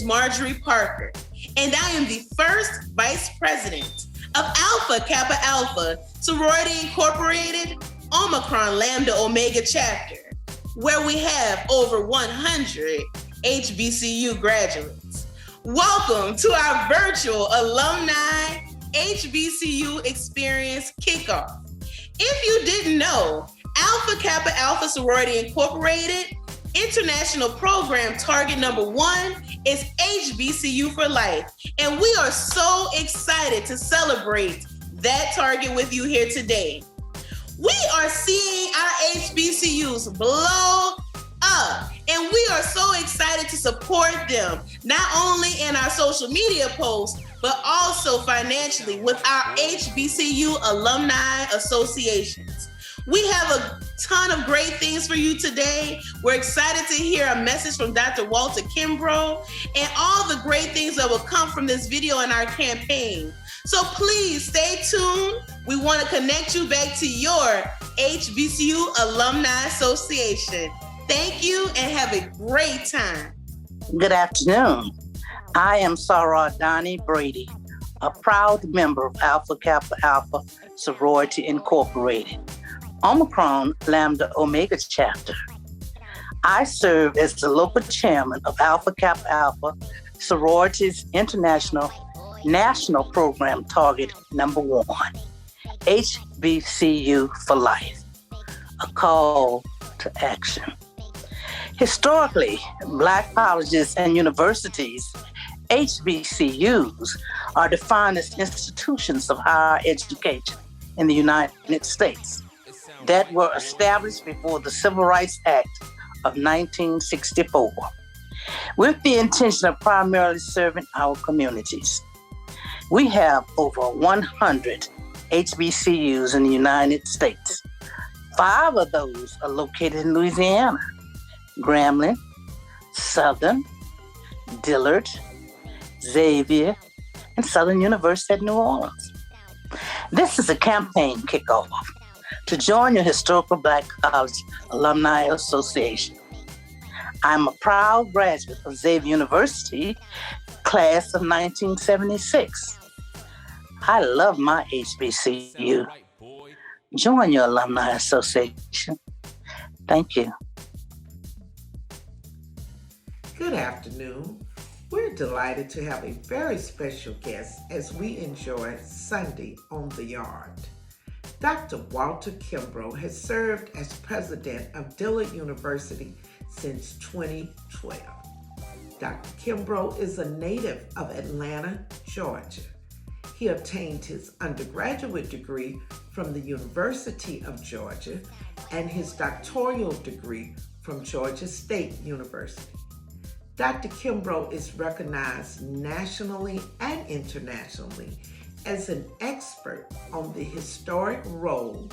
is Marjorie Parker, and I am the first Vice President of Alpha Kappa Alpha Sorority Incorporated Omicron Lambda Omega chapter, where we have over 100 HBCU graduates. Welcome to our virtual alumni HBCU experience kickoff. If you didn't know, Alpha Kappa Alpha Sorority Incorporated International Program Target number 1 is HBCU for Life. And we are so excited to celebrate that target with you here today. We are seeing our HBCUs blow up, and we are so excited to support them, not only in our social media posts, but also financially with our HBCU Alumni Associations. We have a ton of great things for you today. We're excited to hear a message from Dr. Walter Kimbrough and all the great things that will come from this video in our campaign. So please stay tuned. We want to connect you back to your HBCU Alumni Association. Thank you and have a great time. Good afternoon. I am Sarah Donnie Brady, a proud member of Alpha Kappa Alpha Sorority Incorporated, Omicron Lambda Omega chapter. I serve as the local chairman of Alpha Kappa Alpha Sorority's International National Program Target number 1, HBCU for Life, a call to action. Historically, Black colleges and universities, HBCUs, are defined as institutions of higher education in the United States that were established before the Civil Rights Act of 1964, with the intention of primarily serving our communities. We have over 100 HBCUs in the United States. 5 of those are located in Louisiana: Grambling, Southern, Dillard, Xavier, and Southern University at New Orleans. This is a campaign kickoff to join your Historical Black College Alumni Association. I'm a proud graduate of Xavier University, class of 1976. I love my HBCU. Join your Alumni Association. Thank you. Good afternoon. We're delighted to have a very special guest as we enjoy Sunday on the Yard. Dr. Walter Kimbrough has served as president of Dillard University since 2012. Dr. Kimbrough is a native of Atlanta, Georgia. He obtained his undergraduate degree from the University of Georgia and his doctoral degree from Georgia State University. Dr. Kimbrough is recognized nationally and internationally as an expert on the historic role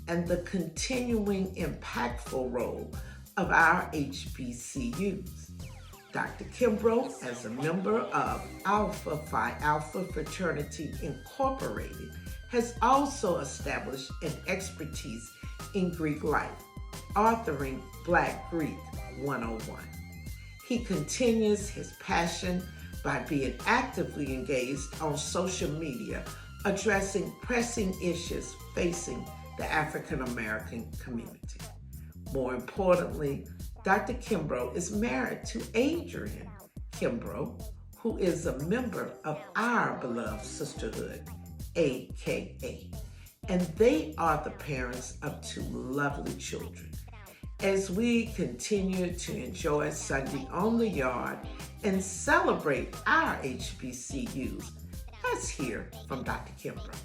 and the continuing impactful role of our HBCUs. Dr. Kimbrough, as a member of Alpha Phi Alpha Fraternity Incorporated, has also established an expertise in Greek life, authoring Black Greek 101. He continues his passion by being actively engaged on social media, addressing pressing issues facing the African American community. More importantly, Dr. Kimbrough is married to Adrienne Kimbrough, who is a member of our beloved sisterhood, AKA, and they are the parents of 2 lovely children. As we continue to enjoy Sunday on the Yard and celebrate our HBCUs, let's hear from Dr. Kimbrough.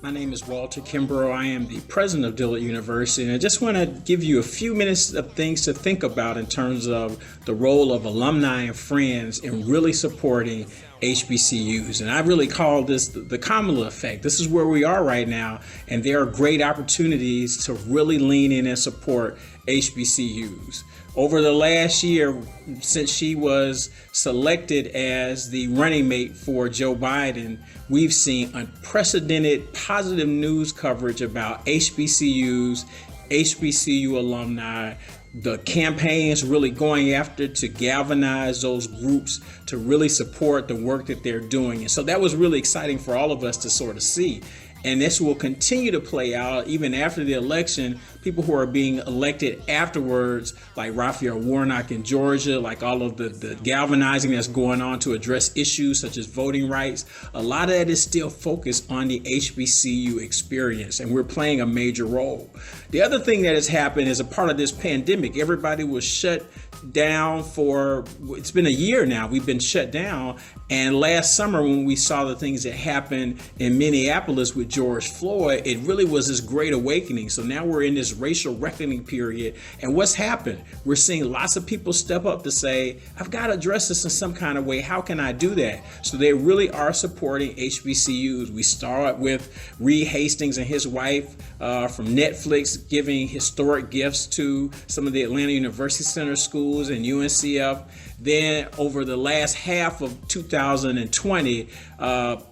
My name is Walter Kimbrough. I am the president of Dillard University, and I just want to give you a few minutes of things to think about in terms of the role of alumni and friends in really supporting HBCUs. And I really call this the Kamala effect. This is where we are right now, and there are great opportunities to really lean in and support HBCUs. Over the last year, since she was selected as the running mate for Joe Biden, we've seen unprecedented positive news coverage about HBCUs, HBCU alumni, the campaigns really going after to galvanize those groups to really support the work that they're doing. And so that was really exciting for all of us to sort of see. And this will continue to play out even after the election. People who are being elected afterwards, like Raphael Warnock in Georgia, like all of the galvanizing that's going on to address issues such as voting rights, a lot of that is still focused on the HBCU experience, and we're playing a major role. The other thing that has happened is a part of this pandemic, everybody was shut down for, it's been a year now, we've been shut down. And last summer when we saw the things that happened in Minneapolis with George Floyd, it really was this great awakening. So now we're in this racial reckoning period. And what's happened? We're seeing lots of people step up to say, I've got to address this in some kind of way. How can I do that? So they really are supporting HBCUs. We start with Reed Hastings and his wife from Netflix giving historic gifts to some of the Atlanta University Center schools and UNCF. Then over the last half of 2020,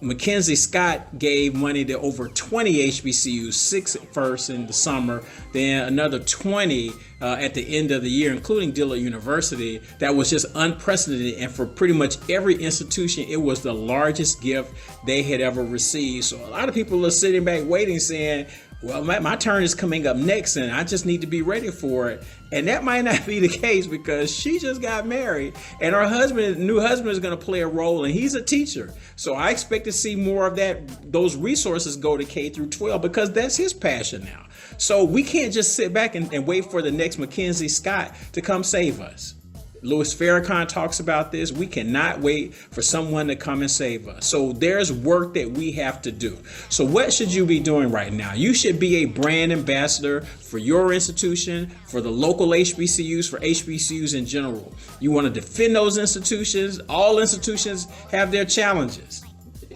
Mackenzie Scott gave money to over 20 HBCUs, 6 at first in the summer, then another 20 at the end of the year, including Dillard University. That was just unprecedented. And for pretty much every institution, it was the largest gift they had ever received. So a lot of people are sitting back waiting saying, well, my turn is coming up next and I just need to be ready for it. And that might not be the case because she just got married and her new husband is going to play a role and he's a teacher. So I expect to see more of those resources go to K through 12 because that's his passion now. So we can't just sit back and wait for the next Mackenzie Scott to come save us. Louis Farrakhan talks about this. We cannot wait for someone to come and save us. So there's work that we have to do. So what should you be doing right now? You should be a brand ambassador for your institution, for the local HBCUs, for HBCUs in general. You want to defend those institutions. All institutions have their challenges.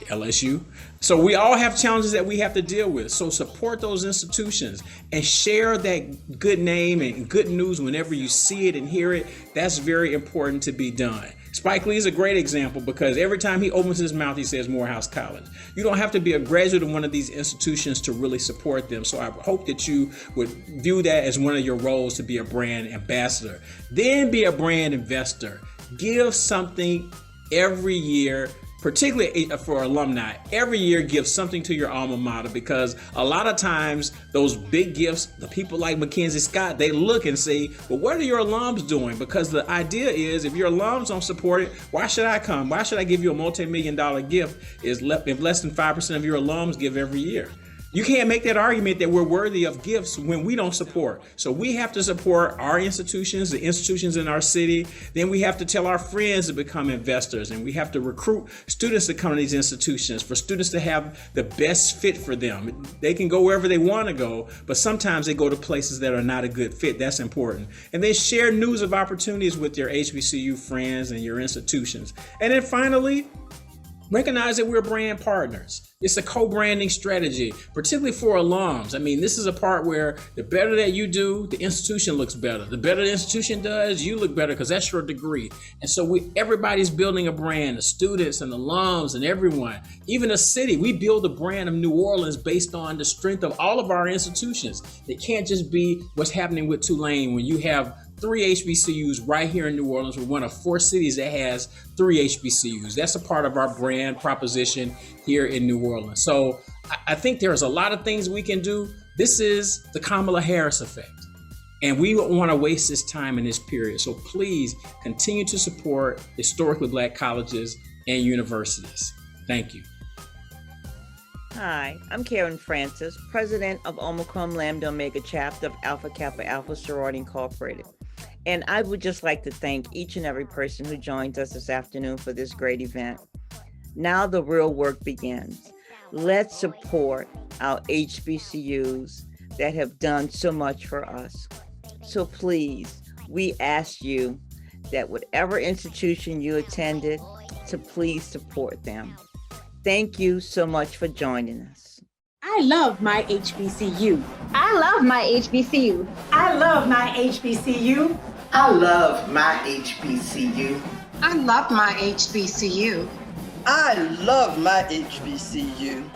LSU. So we all have challenges that we have to deal with. So support those institutions and share that good name and good news whenever you see it and hear it. That's very important to be done. Spike Lee is a great example because every time he opens his mouth, he says Morehouse College. You don't have to be a graduate of one of these institutions to really support them. So I hope that you would view that as one of your roles to be a brand ambassador. Then be a brand investor. Give something every year, particularly for alumni. Every year give something to your alma mater because a lot of times those big gifts, the people like Mackenzie Scott, they look and say, well, what are your alums doing? Because the idea is if your alums don't support it, why should I come? Why should I give you a multi-million-dollar gift if less than 5% of your alums give every year? You can't make that argument that we're worthy of gifts when we don't support. So we have to support our institutions, the institutions in our city. Then we have to tell our friends to become investors, and we have to recruit students to come to these institutions for students to have the best fit for them. They can go wherever they want to go, but sometimes they go to places that are not a good fit. That's important. And then share news of opportunities with your HBCU friends and your institutions. And then finally, recognize that we're brand partners. It's a co-branding strategy, particularly for alums. I mean, this is a part where the better that you do, the institution looks better. The better the institution does, you look better because that's your degree. And so everybody's building a brand, the students and alums and everyone, even a city. We build a brand of New Orleans based on the strength of all of our institutions. It can't just be what's happening with Tulane when you have 3 HBCUs right here in New Orleans. We're one of 4 cities that has 3 HBCUs. That's a part of our brand proposition here in New Orleans. So I think there's a lot of things we can do. This is the Kamala Harris effect. And we don't want to waste this time in this period. So please continue to support historically Black colleges and universities. Thank you. Hi, I'm Karen Francis, president of Omicron Lambda Omega chapter of Alpha Kappa Alpha Sorority Incorporated. And I would just like to thank each and every person who joins us this afternoon for this great event. Now the real work begins. Let's support our HBCUs that have done so much for us. So please, we ask you that whatever institution you attended, to please support them. Thank you so much for joining us. I love my HBCU. I love my HBCU. I love my HBCU. I love my HBCU. I love my HBCU. I love my HBCU.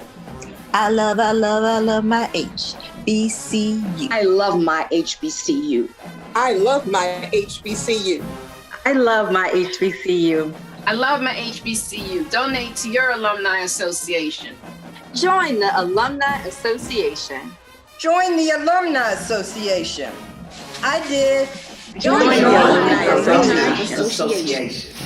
I love my HBCU. HBCU. I love my HBCU. I love my HBCU. I love my HBCU. I love my HBCU. Donate to your alumni association. Join the Alumni Association. Join the Alumni Association. I did. Join the Alumni Association.